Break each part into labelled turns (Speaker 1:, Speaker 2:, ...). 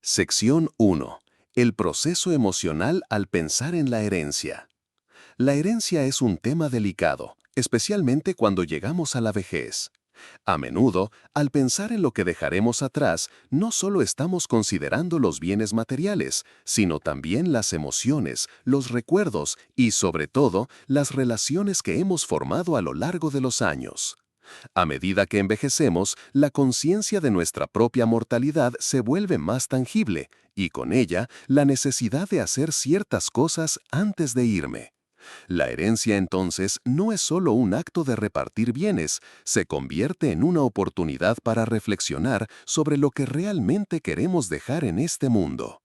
Speaker 1: Sección 1. El proceso emocional al pensar en la herencia. La herencia es un tema delicado, especialmente cuando llegamos a la vejez. A menudo, al pensar en lo que dejaremos atrás, no solo estamos considerando los bienes materiales, sino también las emociones, los recuerdos y, sobre todo, las relaciones que hemos formado a lo largo de los años. A medida que envejecemos, la conciencia de nuestra propia mortalidad se vuelve más tangible, y con ella, la necesidad de hacer ciertas cosas antes de irme. La herencia entonces no es solo un acto de repartir bienes, se convierte en una oportunidad para reflexionar sobre lo que realmente queremos dejar en este mundo.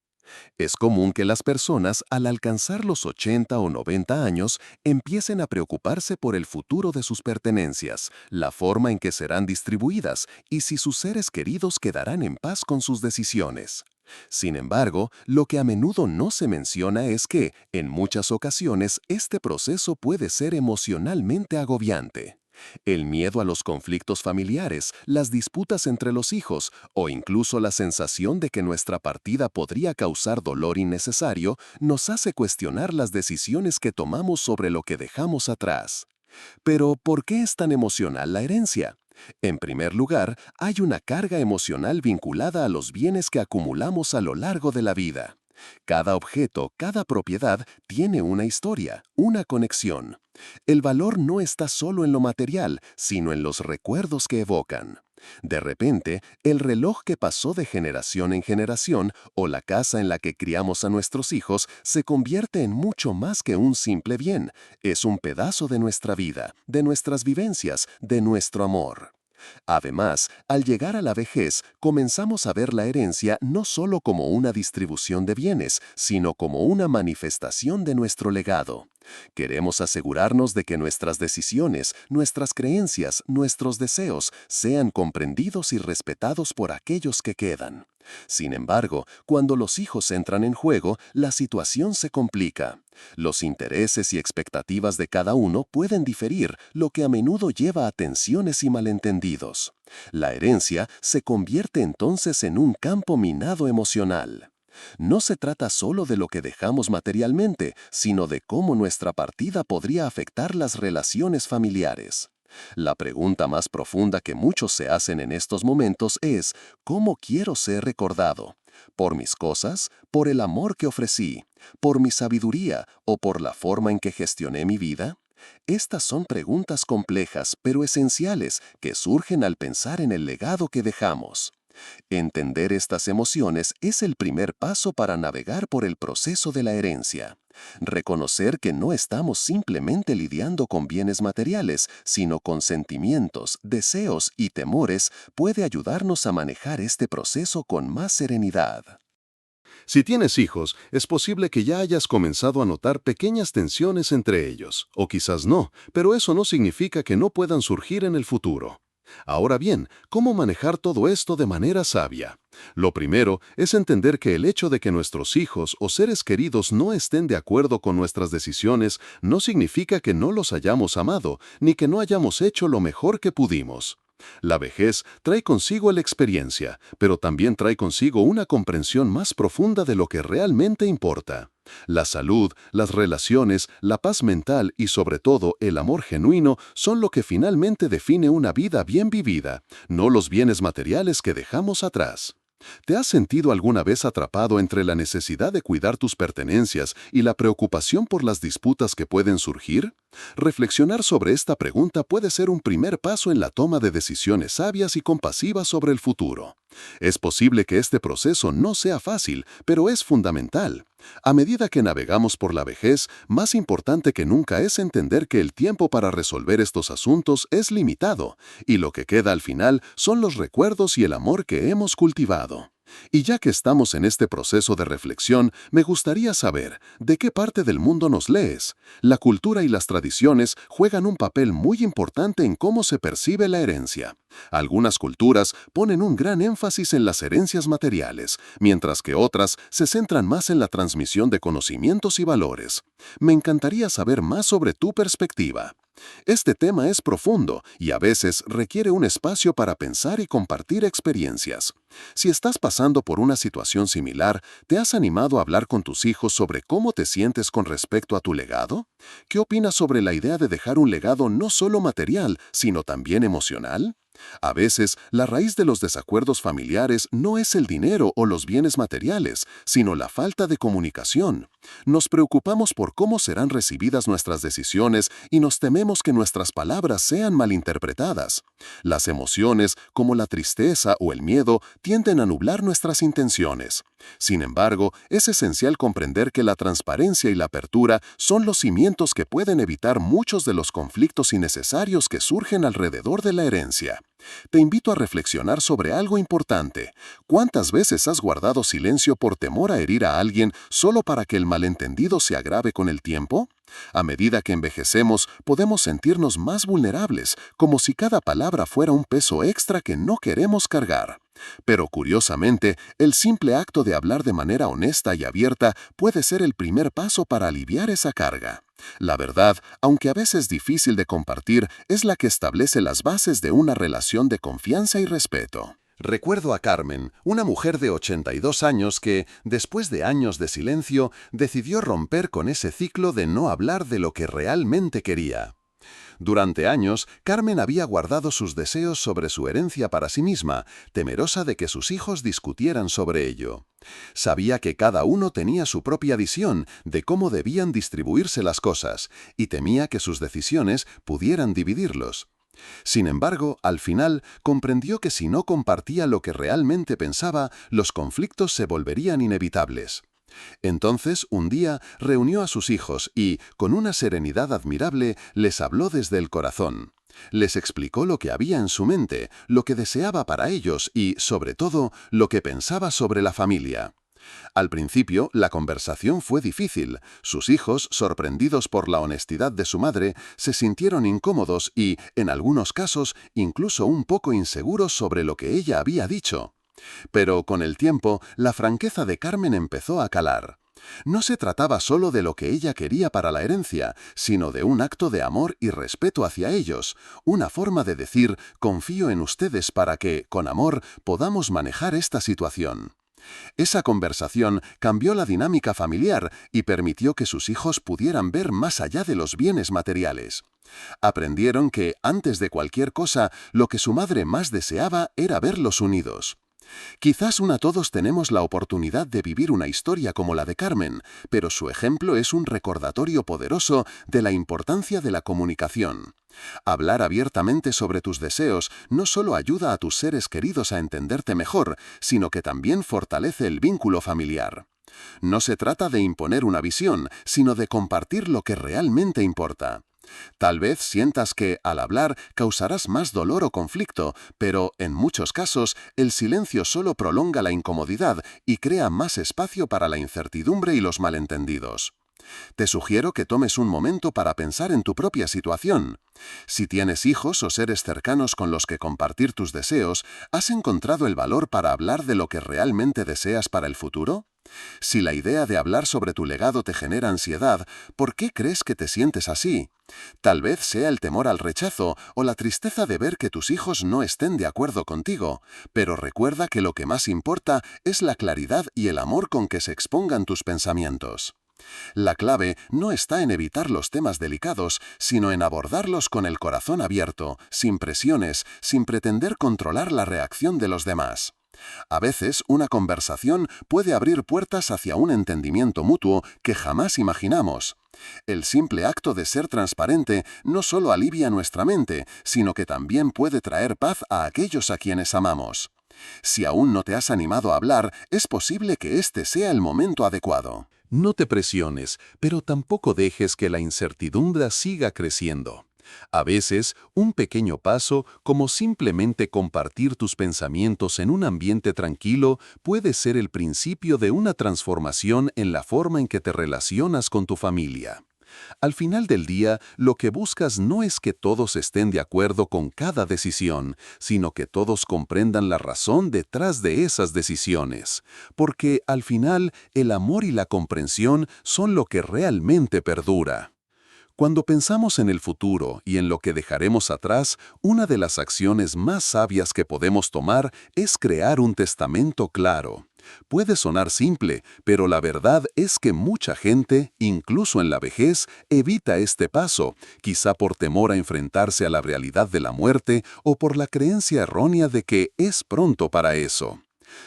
Speaker 1: Es común que las personas, al alcanzar los 80 o 90 años, empiecen a preocuparse por el futuro de sus pertenencias, la forma en que serán distribuidas y si sus seres queridos quedarán en paz con sus decisiones. Sin embargo, lo que a menudo no se menciona es que, en muchas ocasiones, este proceso puede ser emocionalmente agobiante. El miedo a los conflictos familiares, las disputas entre los hijos o incluso la sensación de que nuestra partida podría causar dolor innecesario nos hace cuestionar las decisiones que tomamos sobre lo que dejamos atrás. Pero, ¿por qué es tan emocional la herencia? En primer lugar, hay una carga emocional vinculada a los bienes que acumulamos a lo largo de la vida. Cada objeto, cada propiedad tiene una historia, una conexión. El valor no está solo en lo material, sino en los recuerdos que evocan. De repente, el reloj que pasó de generación en generación o la casa en la que criamos a nuestros hijos se convierte en mucho más que un simple bien. Es un pedazo de nuestra vida, de nuestras vivencias, de nuestro amor. Además, al llegar a la vejez, comenzamos a ver la herencia no solo como una distribución de bienes, sino como una manifestación de nuestro legado. Queremos asegurarnos de que nuestras decisiones, nuestras creencias, nuestros deseos sean comprendidos y respetados por aquellos que quedan. Sin embargo, cuando los hijos entran en juego, la situación se complica. Los intereses y expectativas de cada uno pueden diferir, lo que a menudo lleva a tensiones y malentendidos. La herencia se convierte entonces en un campo minado emocional. No se trata solo de lo que dejamos materialmente, sino de cómo nuestra partida podría afectar las relaciones familiares. La pregunta más profunda que muchos se hacen en estos momentos es, ¿cómo quiero ser recordado? ¿Por mis cosas? ¿Por el amor que ofrecí? ¿Por mi sabiduría? ¿O por la forma en que gestioné mi vida? Estas son preguntas complejas pero esenciales que surgen al pensar en el legado que dejamos. Entender estas emociones es el primer paso para navegar por el proceso de la herencia. Reconocer que no estamos simplemente lidiando con bienes materiales, sino con sentimientos, deseos y temores puede ayudarnos a manejar este proceso con más serenidad.
Speaker 2: Si tienes hijos, es posible que ya hayas comenzado a notar pequeñas tensiones entre ellos, o quizás no, pero eso no significa que no puedan surgir en el futuro. Ahora bien, ¿cómo manejar todo esto de manera sabia? Lo primero es entender que el hecho de que nuestros hijos o seres queridos no estén de acuerdo con nuestras decisiones no significa que no los hayamos amado, ni que no hayamos hecho lo mejor que pudimos. La vejez trae consigo la experiencia, pero también trae consigo una comprensión más profunda de lo que realmente importa. La salud, las relaciones, la paz mental y sobre todo el amor genuino son lo que finalmente define una vida bien vivida, no los bienes materiales que dejamos atrás. ¿Te has sentido alguna vez atrapado entre la necesidad de cuidar tus pertenencias y la preocupación por las disputas que pueden surgir? Reflexionar sobre esta pregunta puede ser un primer paso en la toma de decisiones sabias y compasivas sobre el futuro. Es posible que este proceso no sea fácil, pero es fundamental. A medida que navegamos por la vejez, más importante que nunca es entender que el tiempo para resolver estos asuntos es limitado, y lo que queda al final son los recuerdos y el amor que hemos cultivado. Y ya que estamos en este proceso de reflexión, me gustaría saber, ¿de qué parte del mundo nos lees? La cultura y las tradiciones juegan un papel muy importante en cómo se percibe la herencia. Algunas culturas ponen un gran énfasis en las herencias materiales, mientras que otras se centran más en la transmisión de conocimientos y valores. Me encantaría saber más sobre tu perspectiva. Este tema es profundo y a veces requiere un espacio para pensar y compartir experiencias. Si estás pasando por una situación similar, ¿te has animado a hablar con tus hijos sobre cómo te sientes con respecto a tu legado? ¿Qué opinas sobre la idea de dejar un legado no solo material, sino también emocional? A veces, la raíz de los desacuerdos familiares no es el dinero o los bienes materiales, sino la falta de comunicación. Nos preocupamos por cómo serán recibidas nuestras decisiones y nos tememos que nuestras palabras sean malinterpretadas. Las emociones, como la tristeza o el miedo, tienden a nublar nuestras intenciones. Sin embargo, es esencial comprender que la transparencia y la apertura son los cimientos que pueden evitar muchos de los conflictos innecesarios que surgen alrededor de la herencia. Te invito a reflexionar sobre algo importante. ¿Cuántas veces has guardado silencio por temor a herir a alguien solo para que el malentendido se agrave con el tiempo? A medida que envejecemos, podemos sentirnos más vulnerables, como si cada palabra fuera un peso extra que no queremos cargar. Pero curiosamente, el simple acto de hablar de manera honesta y abierta puede ser el primer paso para aliviar esa carga. La verdad, aunque a veces difícil de compartir, es la que establece las bases de una relación de confianza y respeto.
Speaker 1: Recuerdo a Carmen, una mujer de 82 años que, después de años de silencio, decidió romper con ese ciclo de no hablar de lo que realmente quería. Durante años, Carmen había guardado sus deseos sobre su herencia para sí misma, temerosa de que sus hijos discutieran sobre ello. Sabía que cada uno tenía su propia visión de cómo debían distribuirse las cosas, y temía que sus decisiones pudieran dividirlos. Sin embargo, al final, comprendió que si no compartía lo que realmente pensaba, los conflictos se volverían inevitables. Entonces, un día, reunió a sus hijos y, con una serenidad admirable, les habló desde el corazón. Les explicó lo que había en su mente, lo que deseaba para ellos y, sobre todo, lo que pensaba sobre la familia. Al principio, la conversación fue difícil. Sus hijos, sorprendidos por la honestidad de su madre, se sintieron incómodos y, en algunos casos, incluso un poco inseguros sobre lo que ella había dicho. Pero con el tiempo, la franqueza de Carmen empezó a calar. No se trataba solo de lo que ella quería para la herencia, sino de un acto de amor y respeto hacia ellos, una forma de decir, confío en ustedes para que, con amor, podamos manejar esta situación. Esa conversación cambió la dinámica familiar y permitió que sus hijos pudieran ver más allá de los bienes materiales. Aprendieron que, antes de cualquier cosa, lo que su madre más deseaba era verlos unidos. Quizás no todos tenemos la oportunidad de vivir una historia como la de Carmen, pero su ejemplo es un recordatorio poderoso de la importancia de la comunicación. Hablar abiertamente sobre tus deseos no solo ayuda a tus seres queridos a entenderte mejor, sino que también fortalece el vínculo familiar. No se trata de imponer una visión, sino de compartir lo que realmente importa. Tal vez sientas que, al hablar, causarás más dolor o conflicto, pero, en muchos casos, el silencio solo prolonga la incomodidad y crea más espacio para la incertidumbre y los malentendidos. Te sugiero que tomes un momento para pensar en tu propia situación. Si tienes hijos o seres cercanos con los que compartir tus deseos, ¿has encontrado el valor para hablar de lo que realmente deseas para el futuro? Si la idea de hablar sobre tu legado te genera ansiedad, ¿por qué crees que te sientes así? Tal vez sea el temor al rechazo o la tristeza de ver que tus hijos no estén de acuerdo contigo, pero recuerda que lo que más importa es la claridad y el amor con que se expongan tus pensamientos. La clave no está en evitar los temas delicados, sino en abordarlos con el corazón abierto, sin presiones, sin pretender controlar la reacción de los demás. A veces, una conversación puede abrir puertas hacia un entendimiento mutuo que jamás imaginamos. El simple acto de ser transparente no solo alivia nuestra mente, sino que también puede traer paz a aquellos a quienes amamos. Si aún no te has animado a hablar, es posible que este sea el momento adecuado. No te presiones, pero tampoco dejes que la incertidumbre siga creciendo. A veces, un pequeño paso, como simplemente compartir tus pensamientos en un ambiente tranquilo, puede ser el principio de una transformación en la forma en que te relacionas con tu familia. Al final del día, lo que buscas no es que todos estén de acuerdo con cada decisión, sino que todos comprendan la razón detrás de esas decisiones, porque al final el amor y la comprensión son lo que realmente perdura. Cuando pensamos en el futuro y en lo que dejaremos atrás, una de las acciones más sabias que podemos tomar es crear un testamento claro. Puede sonar simple, pero la verdad es que mucha gente, incluso en la vejez, evita este paso, quizá por temor a enfrentarse a la realidad de la muerte o por la creencia errónea de que es pronto para eso.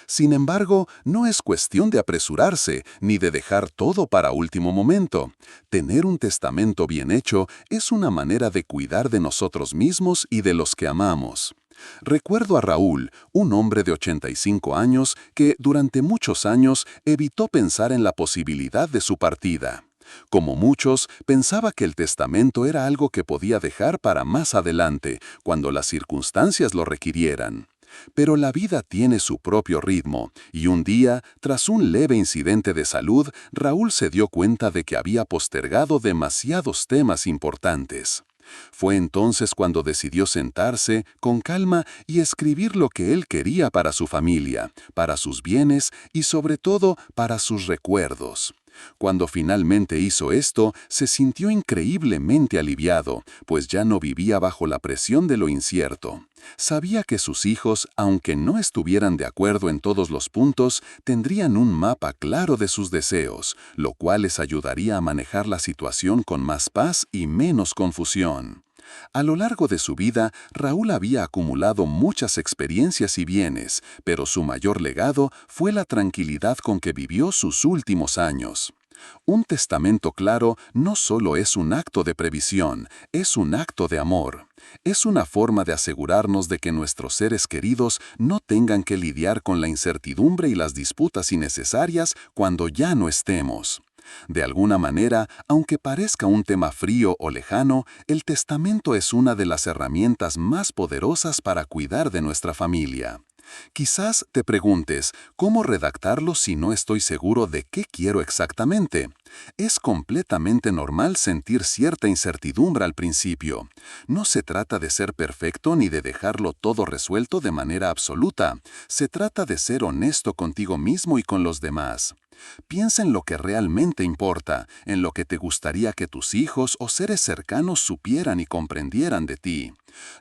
Speaker 1: Sin embargo, no es cuestión de apresurarse ni de dejar todo para último momento. Tener un testamento bien hecho es una manera de cuidar de nosotros mismos y de los que amamos. Recuerdo a Raúl, un hombre de 85 años que durante muchos años evitó pensar en la posibilidad de su partida. Como muchos, pensaba que el testamento era algo que podía dejar para más adelante, cuando las circunstancias lo requirieran. Pero la vida tiene su propio ritmo, y un día, tras un leve incidente de salud, Raúl se dio cuenta de que había postergado demasiados temas importantes. Fue entonces cuando decidió sentarse, con calma, y escribir lo que él quería para su familia, para sus bienes y sobre todo para sus recuerdos. Cuando finalmente hizo esto, se sintió increíblemente aliviado, pues ya no vivía bajo la presión de lo incierto. Sabía que sus hijos, aunque no estuvieran de acuerdo en todos los puntos, tendrían un mapa claro de sus deseos, lo cual les ayudaría a manejar la situación con más paz y menos confusión. A lo largo de su vida, Raúl había acumulado muchas experiencias y bienes, pero su mayor legado fue la tranquilidad con que vivió sus últimos años. Un testamento claro no solo es un acto de previsión, es un acto de amor. Es una forma de asegurarnos de que nuestros seres queridos no tengan que lidiar con la incertidumbre y las disputas innecesarias cuando ya no estemos. De alguna manera, aunque parezca un tema frío o lejano, el testamento es una de las herramientas más poderosas para cuidar de nuestra familia. Quizás te preguntes, ¿cómo redactarlo si no estoy seguro de qué quiero exactamente? Es completamente normal sentir cierta incertidumbre al principio. No se trata de ser perfecto ni de dejarlo todo resuelto de manera absoluta. Se trata de ser honesto contigo mismo y con los demás. Piensa en lo que realmente importa, en lo que te gustaría que tus hijos o seres cercanos supieran y comprendieran de ti.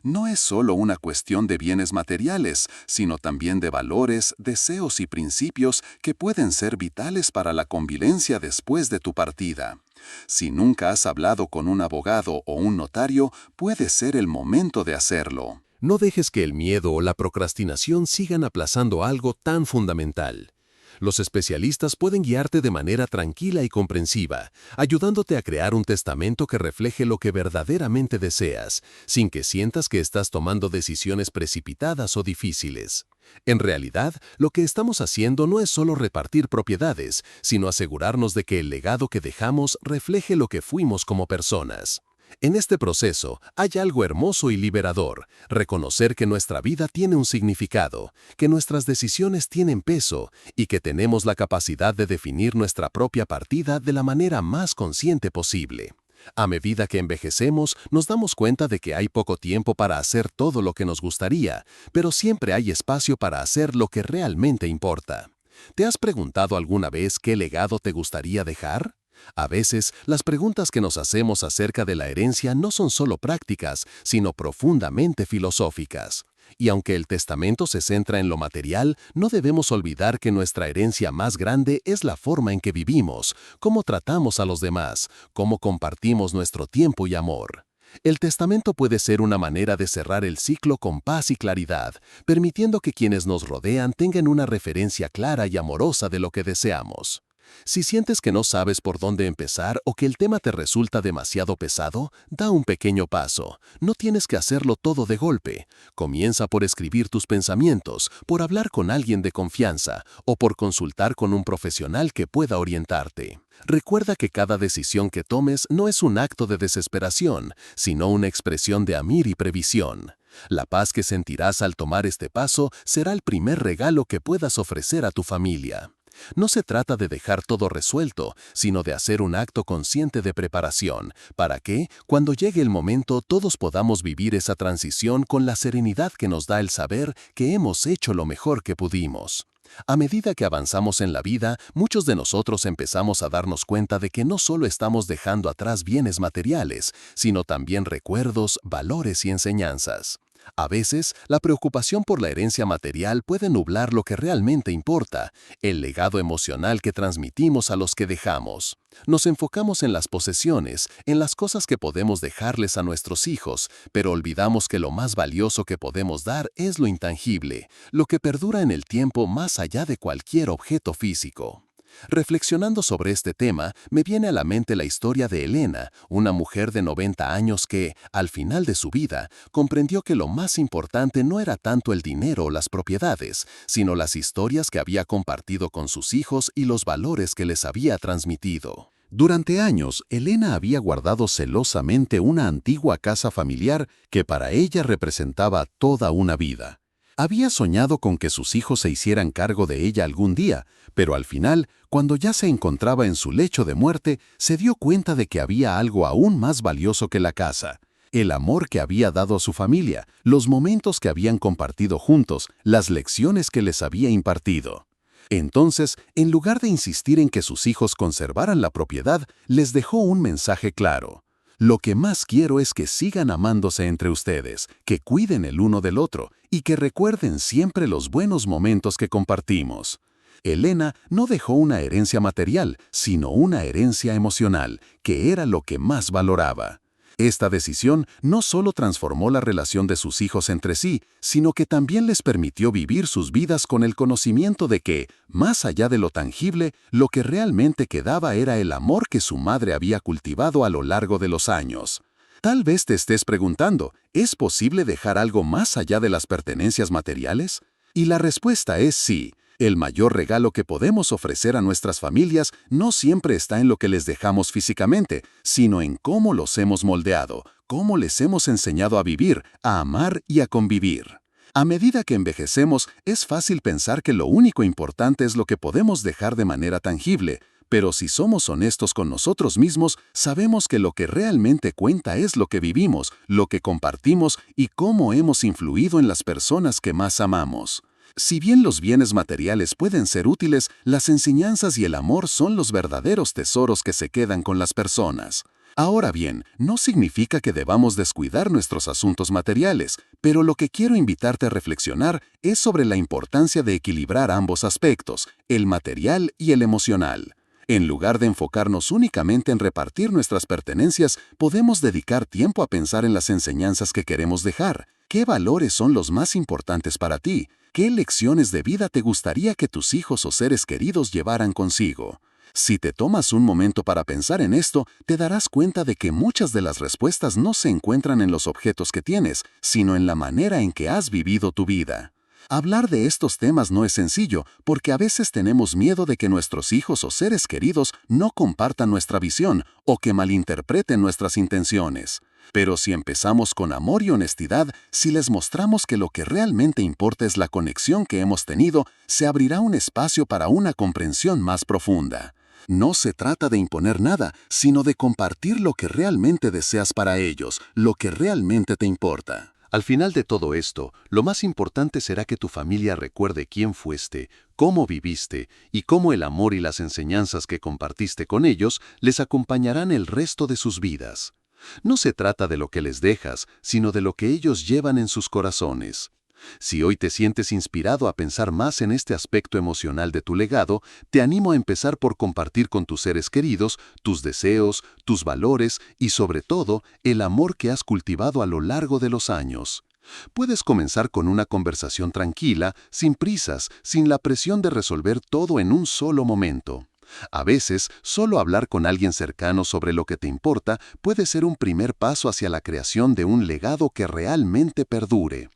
Speaker 1: No es solo una cuestión de bienes materiales, sino también de valores, deseos y principios que pueden ser vitales para la convivencia después de tu partida. Si nunca has hablado con un abogado o un notario, puede ser el momento de hacerlo.
Speaker 3: No dejes que el miedo o la procrastinación sigan aplazando algo tan fundamental. Los especialistas pueden guiarte de manera tranquila y comprensiva, ayudándote a crear un testamento que refleje lo que verdaderamente deseas, sin que sientas que estás tomando decisiones precipitadas o difíciles. En realidad, lo que estamos haciendo no es solo repartir propiedades, sino asegurarnos de que el legado que dejamos refleje lo que fuimos como personas. En este proceso hay algo hermoso y liberador, reconocer que nuestra vida tiene un significado, que nuestras decisiones tienen peso y que tenemos la capacidad de definir nuestra propia partida de la manera más consciente posible. A medida que envejecemos, nos damos cuenta de que hay poco tiempo para hacer todo lo que nos gustaría, pero siempre hay espacio para hacer lo que realmente importa. ¿Te has preguntado alguna vez qué legado te gustaría dejar? A veces, las preguntas que nos hacemos acerca de la herencia no son solo prácticas, sino profundamente filosóficas. Y aunque el testamento se centra en lo material, no debemos olvidar que nuestra herencia más grande es la forma en que vivimos, cómo tratamos a los demás, cómo compartimos nuestro tiempo y amor. El testamento puede ser una manera de cerrar el ciclo con paz y claridad, permitiendo que quienes nos rodean tengan una referencia clara y amorosa de lo que deseamos. Si sientes que no sabes por dónde empezar o que el tema te resulta demasiado pesado, da un pequeño paso. No tienes que hacerlo todo de golpe. Comienza por escribir tus pensamientos, por hablar con alguien de confianza o por consultar con un profesional que pueda orientarte. Recuerda que cada decisión que tomes no es un acto de desesperación, sino una expresión de amor y previsión. La paz que sentirás al tomar este paso será el primer regalo que puedas ofrecer a tu familia. No se trata de dejar todo resuelto, sino de hacer un acto consciente de preparación, para que, cuando llegue el momento, todos podamos vivir esa transición con la serenidad que nos da el saber que hemos hecho lo mejor que pudimos. A medida que avanzamos en la vida, muchos de nosotros empezamos a darnos cuenta de que no solo estamos dejando atrás bienes materiales, sino también recuerdos, valores y enseñanzas. A veces, la preocupación por la herencia material puede nublar lo que realmente importa, el legado emocional que transmitimos a los que dejamos. Nos enfocamos en las posesiones, en las cosas que podemos dejarles a nuestros hijos, pero olvidamos que lo más valioso que podemos dar es lo intangible, lo que perdura en el tiempo más allá de cualquier objeto físico. Reflexionando sobre este tema, me viene a la mente la historia de Elena, una mujer de 90 años que, al final de su vida, comprendió que lo más importante no era tanto el dinero o las propiedades, sino las historias que había compartido con sus hijos y los valores que les había transmitido.
Speaker 2: Durante años, Elena había guardado celosamente una antigua casa familiar que para ella representaba toda una vida. Había soñado con que sus hijos se hicieran cargo de ella algún día, pero al final, cuando ya se encontraba en su lecho de muerte, se dio cuenta de que había algo aún más valioso que la casa: el amor que había dado a su familia, los momentos que habían compartido juntos, las lecciones que les había impartido. Entonces, en lugar de insistir en que sus hijos conservaran la propiedad, les dejó un mensaje claro: lo que más quiero es que sigan amándose entre ustedes, que cuiden el uno del otro y que recuerden siempre los buenos momentos que compartimos. Elena no dejó una herencia material, sino una herencia emocional, que era lo que más valoraba. Esta decisión no solo transformó la relación de sus hijos entre sí, sino que también les permitió vivir sus vidas con el conocimiento de que, más allá de lo tangible, lo que realmente quedaba era el amor que su madre había cultivado a lo largo de los años. Tal vez te estés preguntando, ¿es posible dejar algo más allá de las pertenencias materiales? Y la respuesta es sí. El mayor regalo que podemos ofrecer a nuestras familias no siempre está en lo que les dejamos físicamente, sino en cómo los hemos moldeado, cómo les hemos enseñado a vivir, a amar y a convivir. A medida que envejecemos, es fácil pensar que lo único importante es lo que podemos dejar de manera tangible, pero si somos honestos con nosotros mismos, sabemos que lo que realmente cuenta es lo que vivimos, lo que compartimos y cómo hemos influido en las personas que más amamos. Si bien los bienes materiales pueden ser útiles, las enseñanzas y el amor son los verdaderos tesoros que se quedan con las personas. Ahora bien, no significa que debamos descuidar nuestros asuntos materiales, pero lo que quiero invitarte a reflexionar es sobre la importancia de equilibrar ambos aspectos, el material y el emocional. En lugar de enfocarnos únicamente en repartir nuestras pertenencias, podemos dedicar tiempo a pensar en las enseñanzas que queremos dejar. ¿Qué valores son los más importantes para ti? ¿Qué lecciones de vida te gustaría que tus hijos o seres queridos llevaran consigo? Si te tomas un momento para pensar en esto, te darás cuenta de que muchas de las respuestas no se encuentran en los objetos que tienes, sino en la manera en que has vivido tu vida. Hablar de estos temas no es sencillo, porque a veces tenemos miedo de que nuestros hijos o seres queridos no compartan nuestra visión o que malinterpreten nuestras intenciones. Pero si empezamos con amor y honestidad, si les mostramos que lo que realmente importa es la conexión que hemos tenido, se abrirá un espacio para una comprensión más profunda. No se trata de imponer nada, sino de compartir lo que realmente deseas para ellos, lo que realmente te importa.
Speaker 3: Al final de todo esto, lo más importante será que tu familia recuerde quién fuiste, cómo viviste y cómo el amor y las enseñanzas que compartiste con ellos les acompañarán el resto de sus vidas. No se trata de lo que les dejas, sino de lo que ellos llevan en sus corazones. Si hoy te sientes inspirado a pensar más en este aspecto emocional de tu legado, te animo a empezar por compartir con tus seres queridos tus deseos, tus valores y sobre todo el amor que has cultivado a lo largo de los años. Puedes comenzar con una conversación tranquila, sin prisas, sin la presión de resolver todo en un solo momento. A veces, solo hablar con alguien cercano sobre lo que te importa puede ser un primer paso hacia la creación de un legado que realmente perdure.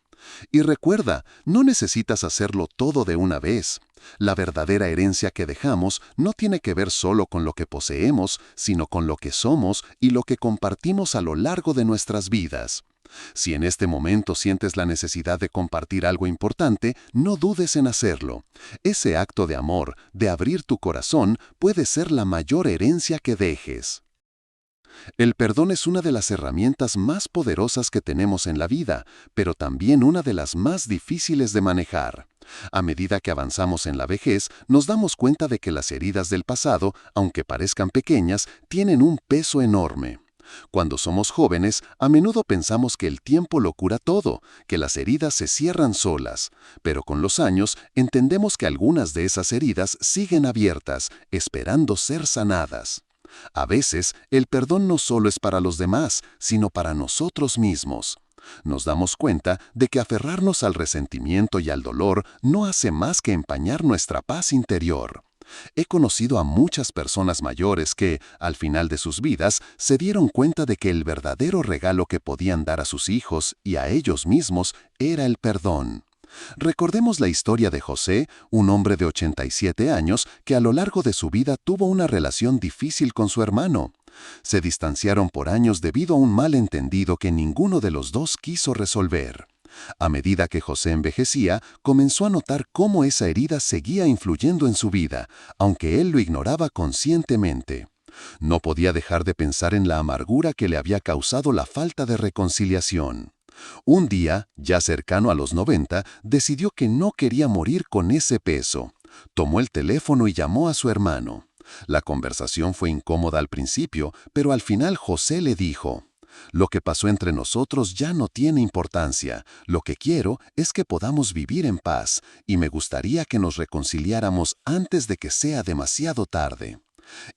Speaker 3: Y recuerda, no necesitas hacerlo todo de una vez. La verdadera herencia que dejamos no tiene que ver solo con lo que poseemos, sino con lo que somos y lo que compartimos a lo largo de nuestras vidas. Si en este momento sientes la necesidad de compartir algo importante, no dudes en hacerlo. Ese acto de amor, de abrir tu corazón, puede ser la mayor herencia que dejes.
Speaker 1: El perdón es una de las herramientas más poderosas que tenemos en la vida, pero también una de las más difíciles de manejar. A medida que avanzamos en la vejez, nos damos cuenta de que las heridas del pasado, aunque parezcan pequeñas, tienen un peso enorme. Cuando somos jóvenes, a menudo pensamos que el tiempo lo cura todo, que las heridas se cierran solas, pero con los años entendemos que algunas de esas heridas siguen abiertas, esperando ser sanadas. A veces, el perdón no solo es para los demás, sino para nosotros mismos. Nos damos cuenta de que aferrarnos al resentimiento y al dolor no hace más que empañar nuestra paz interior. He conocido a muchas personas mayores que, al final de sus vidas, se dieron cuenta de que el verdadero regalo que podían dar a sus hijos y a ellos mismos era el perdón. Recordemos la historia de José, un hombre de 87 años que a lo largo de su vida tuvo una relación difícil con su hermano. Se distanciaron por años debido a un malentendido que ninguno de los dos quiso resolver. A medida que José envejecía, comenzó a notar cómo esa herida seguía influyendo en su vida, aunque él lo ignoraba conscientemente. No podía dejar de pensar en la amargura que le había causado la falta de reconciliación. Un día, ya cercano a los 90, decidió que no quería morir con ese peso. Tomó el teléfono y llamó a su hermano. La conversación fue incómoda al principio, pero al final José le dijo: «Lo que pasó entre nosotros ya no tiene importancia. Lo que quiero es que podamos vivir en paz, y me gustaría que nos reconciliáramos antes de que sea demasiado tarde».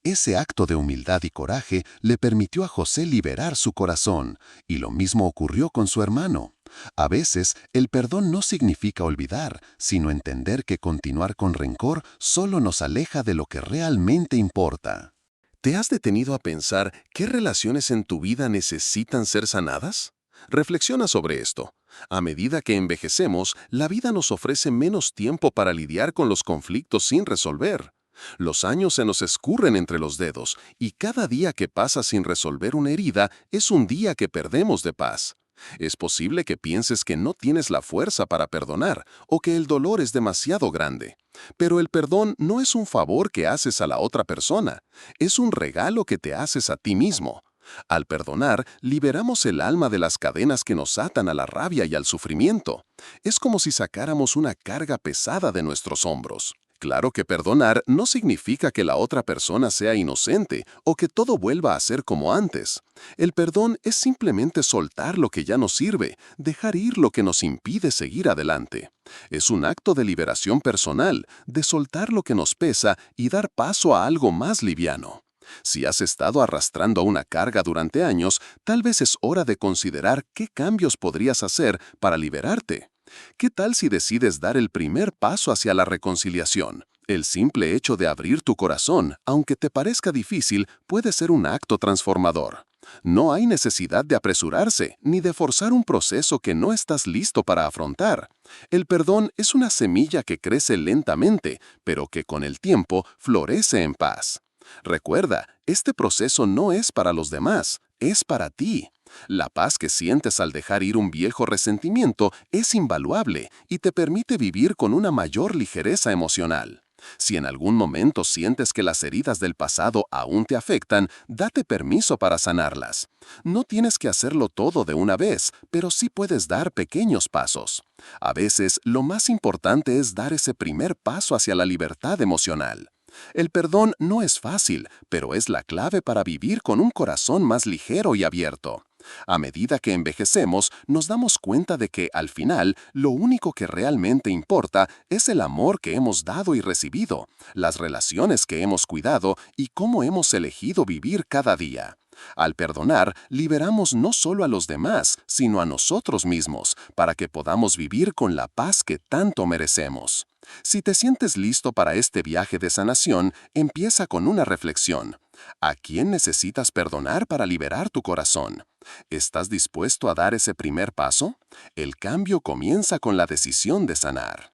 Speaker 1: Ese acto de humildad y coraje le permitió a José liberar su corazón, y lo mismo ocurrió con su hermano. A veces, el perdón no significa olvidar, sino entender que continuar con rencor solo nos aleja de lo que realmente importa.
Speaker 3: ¿Te has detenido a pensar qué relaciones en tu vida necesitan ser sanadas? Reflexiona sobre esto. A medida que envejecemos, la vida nos ofrece menos tiempo para lidiar con los conflictos sin resolver. Los años se nos escurren entre los dedos y cada día que pasa sin resolver una herida es un día que perdemos de paz. Es posible que pienses que no tienes la fuerza para perdonar o que el dolor es demasiado grande. Pero el perdón no es un favor que haces a la otra persona, es un regalo que te haces a ti mismo. Al perdonar, liberamos el alma de las cadenas que nos atan a la rabia y al sufrimiento. Es como si sacáramos una carga pesada de nuestros hombros. Claro que perdonar no significa que la otra persona sea inocente o que todo vuelva a ser como antes. El perdón es simplemente soltar lo que ya no sirve, dejar ir lo que nos impide seguir adelante. Es un acto de liberación personal, de soltar lo que nos pesa y dar paso a algo más liviano. Si has estado arrastrando una carga durante años, tal vez es hora de considerar qué cambios podrías hacer para liberarte. ¿Qué tal si decides dar el primer paso hacia la reconciliación? El simple hecho de abrir tu corazón, aunque te parezca difícil, puede ser un acto transformador. No hay necesidad de apresurarse, ni de forzar un proceso que no estás listo para afrontar. El perdón es una semilla que crece lentamente, pero que con el tiempo florece en paz. Recuerda, este proceso no es para los demás, es para ti. La paz que sientes al dejar ir un viejo resentimiento es invaluable y te permite vivir con una mayor ligereza emocional. Si en algún momento sientes que las heridas del pasado aún te afectan, date permiso para sanarlas. No tienes que hacerlo todo de una vez, pero sí puedes dar pequeños pasos. A veces, lo más importante es dar ese primer paso hacia la libertad emocional. El perdón no es fácil, pero es la clave para vivir con un corazón más ligero y abierto. A medida que envejecemos, nos damos cuenta de que, al final, lo único que realmente importa es el amor que hemos dado y recibido, las relaciones que hemos cuidado y cómo hemos elegido vivir cada día. Al perdonar, liberamos no solo a los demás, sino a nosotros mismos, para que podamos vivir con la paz que tanto merecemos. Si te sientes listo para este viaje de sanación, empieza con una reflexión. ¿A quién necesitas perdonar para liberar tu corazón? ¿Estás dispuesto a dar ese primer paso? El cambio comienza con la decisión de sanar.